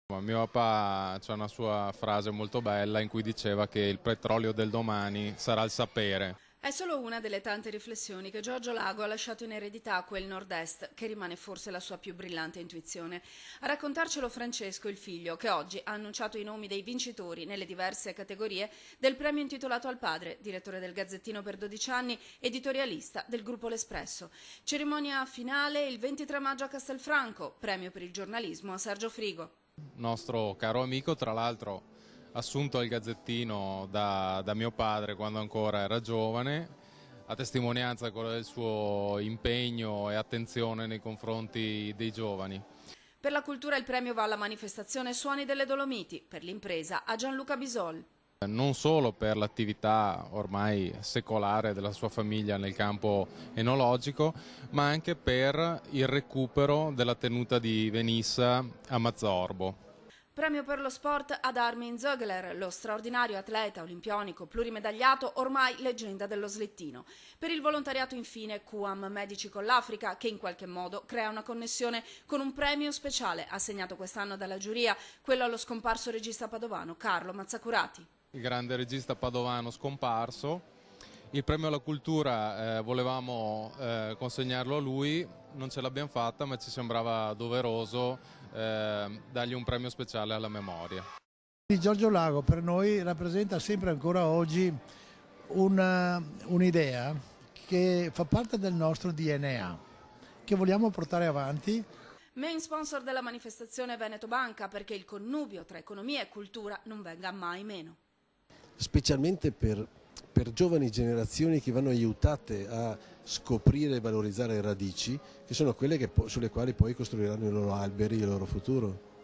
Mio papà c'ha una sua frase molto bella in cui diceva che il petrolio del domani sarà il sapere. È solo una delle tante riflessioni che Giorgio Lago ha lasciato in eredità a quel nord-est, che rimane forse la sua più brillante intuizione. A raccontarcelo Francesco, il figlio, che oggi ha annunciato i nomi dei vincitori nelle diverse categorie del premio intitolato al padre, direttore del Gazzettino per 12 anni, editorialista del gruppo L'Espresso. Cerimonia finale il 23 maggio a Castelfranco, premio per il giornalismo a Sergio Frigo. Nostro caro amico, tra l'altro assunto al Gazzettino da mio padre quando ancora era giovane, a testimonianza quello del suo impegno e attenzione nei confronti dei giovani. Per la cultura il premio va alla manifestazione Suoni delle Dolomiti, per l'impresa a Gianluca Bisol. Non solo per l'attività ormai secolare della sua famiglia nel campo enologico, ma anche per il recupero della tenuta di Venissa a Mazzorbo. Premio per lo sport ad Armin Zögler, lo straordinario atleta olimpionico plurimedagliato, ormai leggenda dello slittino. Per il volontariato infine QAM Medici con l'Africa, che in qualche modo crea una connessione con un premio speciale assegnato quest'anno dalla giuria, quello allo scomparso regista padovano Carlo Mazzacurati. Il grande regista padovano scomparso. Il premio alla cultura volevamo consegnarlo a lui, non ce l'abbiamo fatta, ma ci sembrava doveroso dargli un premio speciale alla memoria. Di Giorgio Lago per noi rappresenta sempre ancora oggi un'idea che fa parte del nostro DNA, che vogliamo portare avanti. Main sponsor della manifestazione Veneto Banca, perché il connubio tra economia e cultura non venga mai meno. Specialmente per giovani generazioni che vanno aiutate a scoprire e valorizzare le radici, che sono quelle sulle quali poi costruiranno i loro alberi e il loro futuro.